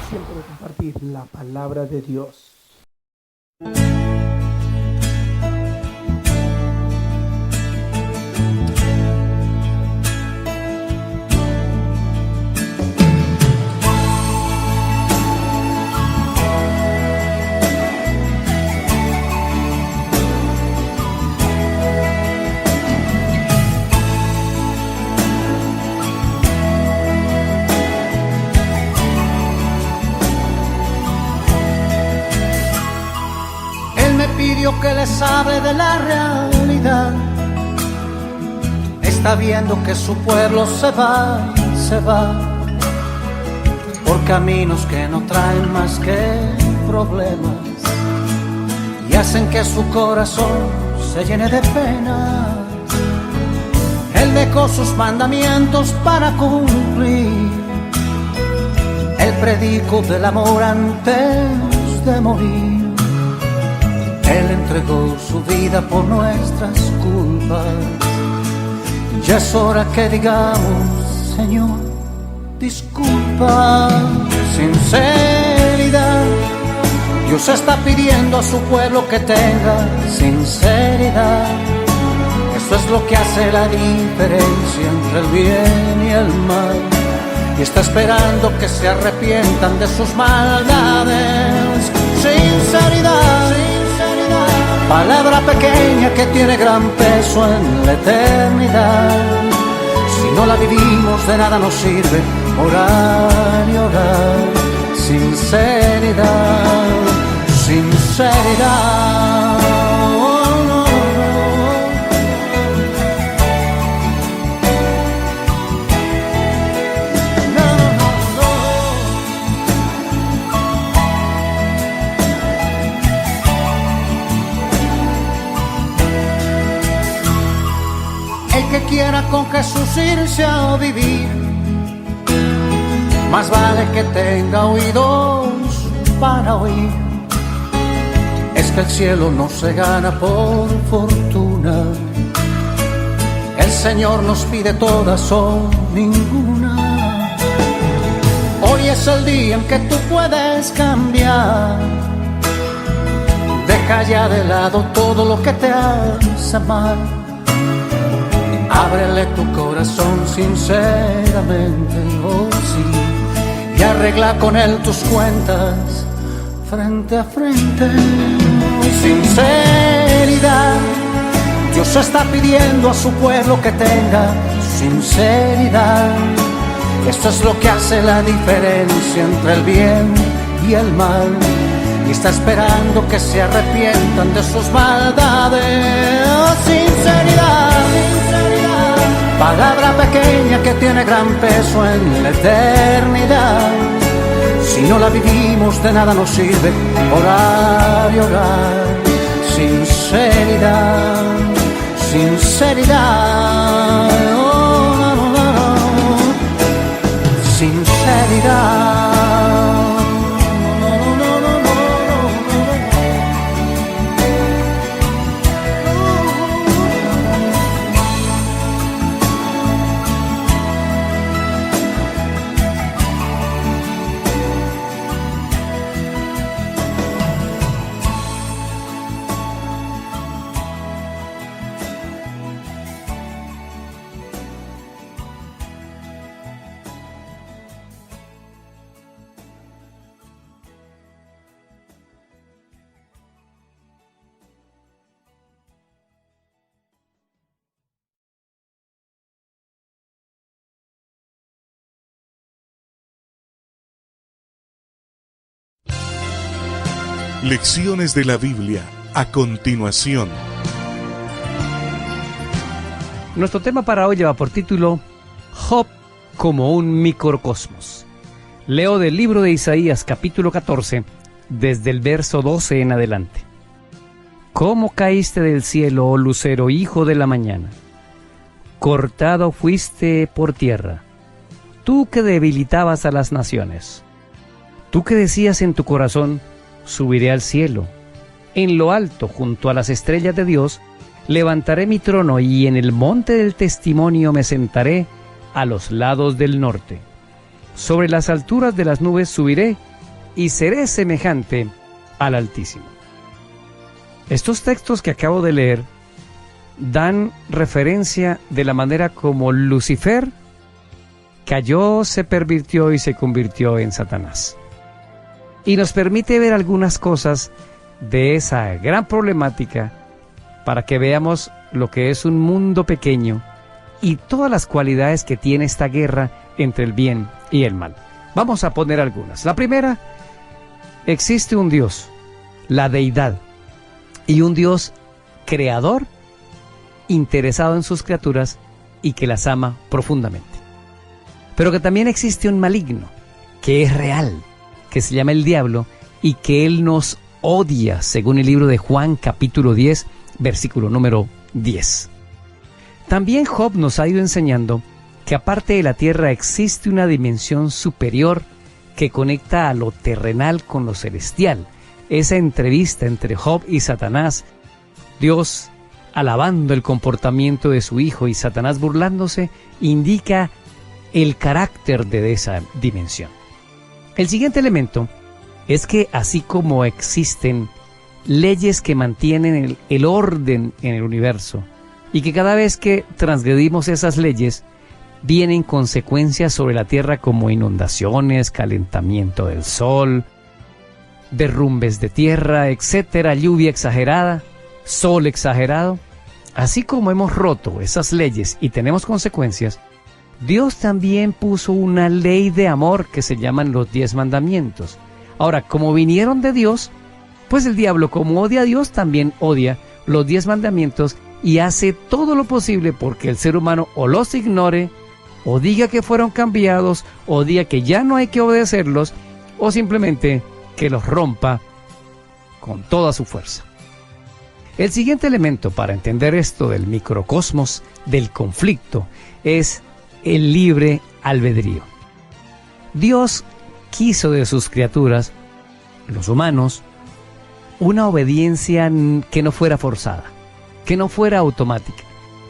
Siempre compartir la palabra de Dios. Pidió que les hable de la realidad. Está viendo que su pueblo se va por caminos que no traen más que problemas y hacen que su corazón se llene de pena. Él dejó sus mandamientos para cumplir el predico del amor antes de morir. Él entregó su vida por nuestras culpas. Ya es hora que digamos, Señor, disculpa. Sinceridad. Dios está pidiendo a su pueblo que tenga sinceridad. Eso es lo que hace la diferencia entre el bien y el mal. Y está esperando que se arrepientan de sus maldades. Sinceridad. Palabra pequeña que tiene gran peso en la eternidad. Si no la vivimos de nada nos sirve orar y orar. Sinceridad, sinceridad. Oh, no, no. El que quiera con Jesús irse a vivir, más vale que tenga oídos para oír. Es que el cielo no se gana por fortuna. El Señor nos pide todas o ninguna. Hoy es el día en que tú puedes cambiar. Deja ya de lado todo lo que te hace mal. Ábrele tu corazón sinceramente, oh sí, y arregla con él tus cuentas frente a frente. Sinceridad. Dios está pidiendo a su pueblo que tenga sinceridad. Esto es lo que hace la diferencia entre el bien y el mal. Y está esperando que se arrepientan de sus maldades. Oh, sinceridad. Palabra pequeña que tiene gran peso en la eternidad. Si no la vivimos de nada nos sirve orar y orar. Sinceridad, sinceridad. Oh, no, no, no, no. Sinceridad. Lecciones de la Biblia a continuación. Nuestro tema para hoy lleva por título Job como un microcosmos. Leo del libro de Isaías capítulo 14, desde el verso 12 en adelante. ¿Cómo caíste del cielo, oh lucero, hijo de la mañana? Cortado fuiste por tierra, tú que debilitabas a las naciones. Tú que decías en tu corazón, subiré al cielo, en lo alto, junto a las estrellas de Dios, levantaré mi trono y en el monte del testimonio me sentaré a los lados del norte. Sobre las alturas de las nubes subiré y seré semejante al Altísimo. Estos textos que acabo de leer dan referencia de la manera como Lucifer cayó, se pervirtió y se convirtió en Satanás. Y nos permite ver algunas cosas de esa gran problemática para que veamos lo que es un mundo pequeño y todas las cualidades que tiene esta guerra entre el bien y el mal. Vamos a poner algunas. La primera, existe un Dios, la deidad, y un Dios creador, interesado en sus criaturas y que las ama profundamente. Pero que también existe un maligno, que es real, que se llama el diablo y que él nos odia, según el libro de Juan capítulo 10, versículo número 10. También Job nos ha ido enseñando que aparte de la tierra existe una dimensión superior que conecta a lo terrenal con lo celestial. Esa entrevista entre Job y Satanás, Dios alabando el comportamiento de su hijo y Satanás burlándose, indica el carácter de esa dimensión. El siguiente elemento es que así como existen leyes que mantienen el orden en el universo y que cada vez que transgredimos esas leyes vienen consecuencias sobre la tierra como inundaciones, calentamiento del sol, derrumbes de tierra, etcétera, lluvia exagerada, sol exagerado. Así como hemos roto esas leyes y tenemos consecuencias, Dios también puso una ley de amor que se llaman los 10 mandamientos. Ahora, como vinieron de Dios, pues el diablo, como odia a Dios, también odia los 10 mandamientos y hace todo lo posible porque el ser humano o los ignore, o diga que fueron cambiados, o diga que ya no hay que obedecerlos, o simplemente que los rompa con toda su fuerza. El siguiente elemento para entender esto del microcosmos, del conflicto, es el libre albedrío. Dios quiso de sus criaturas, los humanos, una obediencia que no fuera forzada, que no fuera automática,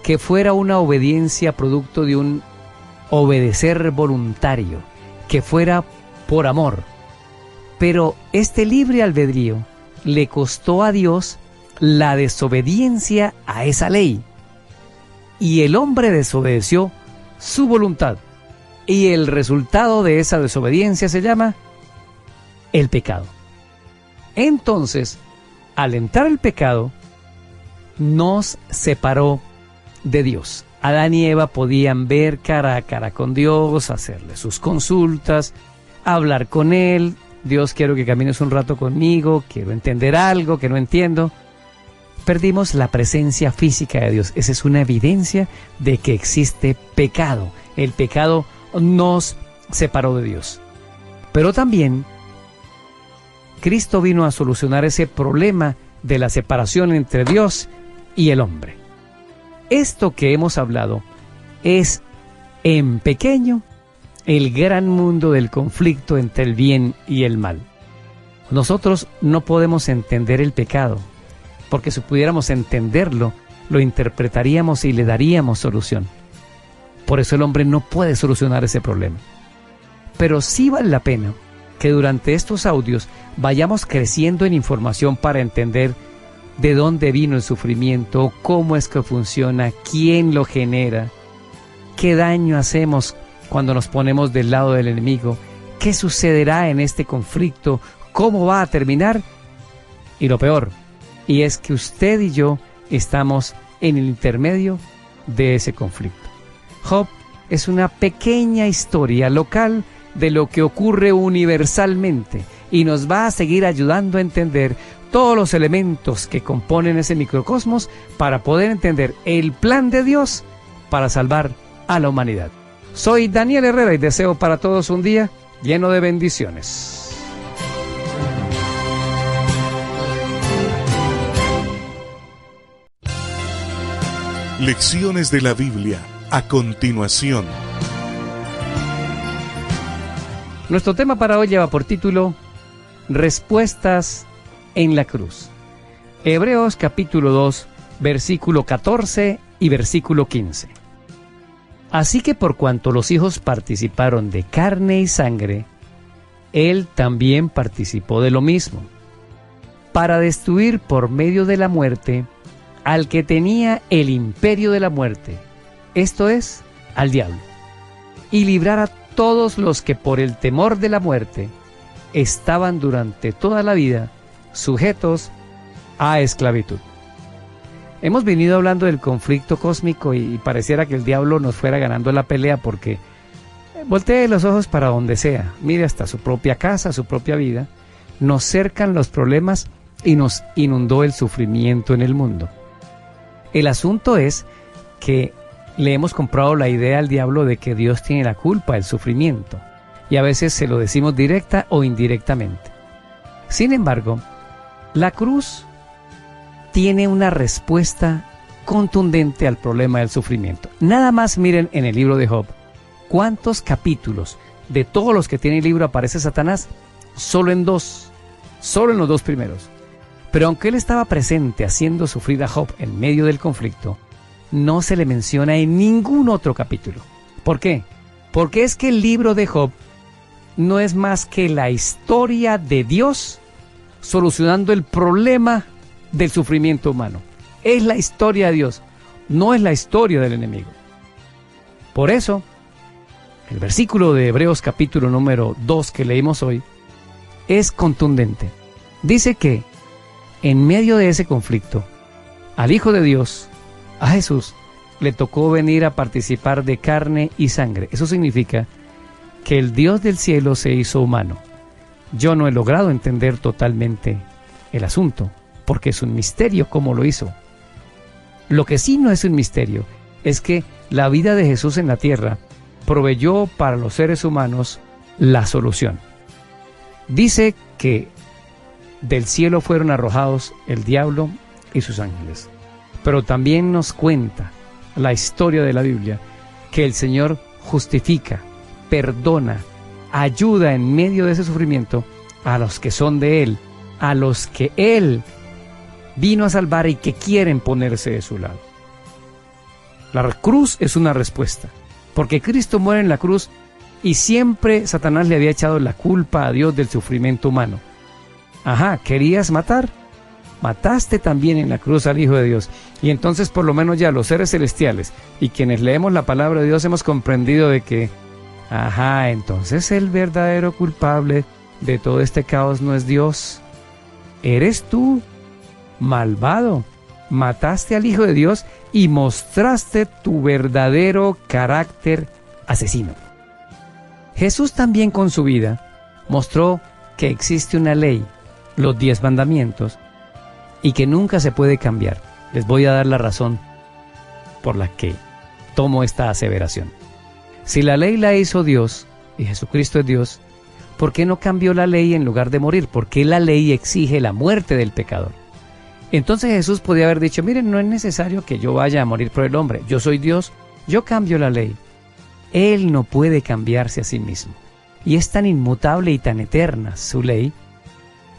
que fuera una obediencia producto de un obedecer voluntario, que fuera por amor. Pero este libre albedrío le costó a Dios la desobediencia a esa ley. Y el hombre desobedeció su voluntad. Y el resultado de esa desobediencia se llama el pecado. Entonces, al entrar el pecado, nos separó de Dios. Adán y Eva podían ver cara a cara con Dios, hacerle sus consultas, hablar con Él. Dios, quiero que camines un rato conmigo, quiero entender algo que no entiendo. Perdimos la presencia física de Dios. Esa es una evidencia de que existe pecado. El pecado nos separó de Dios. Pero también Cristo vino a solucionar ese problema de la separación entre Dios y el hombre. Esto que hemos hablado es, en pequeño, el gran mundo del conflicto entre el bien y el mal. Nosotros no podemos entender el pecado, porque si pudiéramos entenderlo, lo interpretaríamos y le daríamos solución. Por eso el hombre no puede solucionar ese problema. Pero sí vale la pena que durante estos audios vayamos creciendo en información para entender de dónde vino el sufrimiento, cómo es que funciona, quién lo genera, qué daño hacemos cuando nos ponemos del lado del enemigo, qué sucederá en este conflicto, cómo va a terminar. Y lo peor, y es que usted y yo estamos en el intermedio de ese conflicto. Job es una pequeña historia local de lo que ocurre universalmente y nos va a seguir ayudando a entender todos los elementos que componen ese microcosmos para poder entender el plan de Dios para salvar a la humanidad. Soy Daniel Herrera y deseo para todos un día lleno de bendiciones. Lecciones de la Biblia a continuación. Nuestro tema para hoy lleva por título Respuestas en la cruz. Hebreos capítulo 2, versículo 14 y versículo 15. Así que por cuanto los hijos participaron de carne y sangre, él también participó de lo mismo, para destruir por medio de la muerte al que tenía el imperio de la muerte, esto es, al diablo, y librar a todos los que por el temor de la muerte estaban durante toda la vida sujetos a esclavitud. Hemos venido hablando del conflicto cósmico y pareciera que el diablo nos fuera ganando la pelea porque voltee los ojos para donde sea, mire hasta su propia casa, su propia vida, nos cercan los problemas y nos inundó el sufrimiento en el mundo. El asunto es que le hemos comprado la idea al diablo de que Dios tiene la culpa del sufrimiento y a veces se lo decimos directa o indirectamente. Sin embargo, la cruz tiene una respuesta contundente al problema del sufrimiento. Nada más miren en el libro de Job, ¿cuántos capítulos de todos los que tiene el libro aparece Satanás? Solo en los dos primeros. Pero aunque él estaba presente haciendo sufrir a Job en medio del conflicto, no se le menciona en ningún otro capítulo. ¿Por qué? Porque es que el libro de Job no es más que la historia de Dios solucionando el problema del sufrimiento humano. Es la historia de Dios, no es la historia del enemigo. Por eso, el versículo de Hebreos capítulo número 2 que leímos hoy es contundente. Dice que en medio de ese conflicto, al Hijo de Dios, a Jesús, le tocó venir a participar de carne y sangre. Eso significa que el Dios del cielo se hizo humano. Yo no he logrado entender totalmente el asunto, porque es un misterio cómo lo hizo. Lo que sí no es un misterio es que la vida de Jesús en la tierra proveyó para los seres humanos la solución. Dice que del cielo fueron arrojados el diablo y sus ángeles. Pero también nos cuenta la historia de la Biblia que el Señor justifica, perdona, ayuda en medio de ese sufrimiento a los que son de Él, a los que Él vino a salvar y que quieren ponerse de su lado. La cruz es una respuesta, porque Cristo muere en la cruz y siempre Satanás le había echado la culpa a Dios del sufrimiento humano. Ajá, ¿querías matar? Mataste también en la cruz al Hijo de Dios. Y entonces por lo menos ya los seres celestiales y quienes leemos la palabra de Dios hemos comprendido de que, ajá, entonces el verdadero culpable de todo este caos no es Dios. Eres tú, malvado. Mataste al Hijo de Dios y mostraste tu verdadero carácter asesino. Jesús también con su vida mostró que existe una ley, los 10 mandamientos, y que nunca se puede cambiar. Les voy a dar la razón por la que tomo esta aseveración. Si la ley la hizo Dios, y Jesucristo es Dios, ¿por qué no cambió la ley en lugar de morir? ¿Por qué la ley exige la muerte del pecador? Entonces Jesús podía haber dicho, miren, no es necesario que yo vaya a morir por el hombre. Yo soy Dios, yo cambio la ley. Él no puede cambiarse a sí mismo. Y es tan inmutable y tan eterna su ley,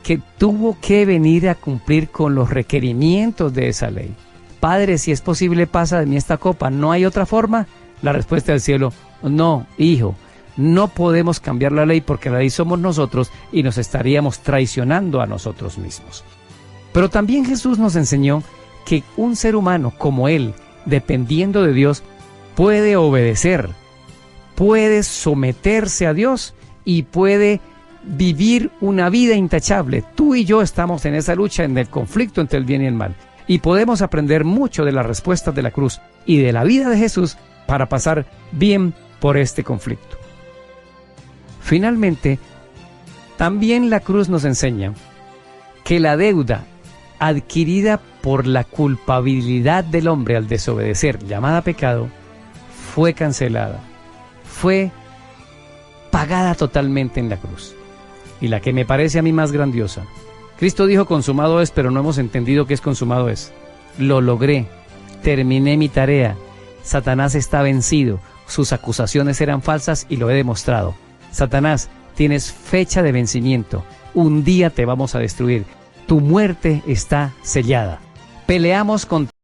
que tuvo que venir a cumplir con los requerimientos de esa ley. Padre, si es posible, pasa de mí esta copa. ¿No hay otra forma? La respuesta del cielo, no, hijo, no podemos cambiar la ley porque la ley somos nosotros y nos estaríamos traicionando a nosotros mismos. Pero también Jesús nos enseñó que un ser humano como él, dependiendo de Dios, puede obedecer, puede someterse a Dios y puede vivir una vida intachable. Tú y yo estamos en esa lucha, en el conflicto entre el bien y el mal. Y podemos aprender mucho de las respuestas de la cruz y de la vida de Jesús para pasar bien por este conflicto. Finalmente, también la cruz nos enseña que la deuda adquirida por la culpabilidad del hombre al desobedecer, llamada pecado, fue cancelada, fue pagada totalmente en la cruz. Y la que me parece a mí más grandiosa, Cristo dijo consumado es, pero no hemos entendido qué es consumado es. Lo logré, terminé mi tarea, Satanás está vencido, sus acusaciones eran falsas y lo he demostrado. Satanás, tienes fecha de vencimiento, un día te vamos a destruir. tu muerte está sellada. Peleamos contra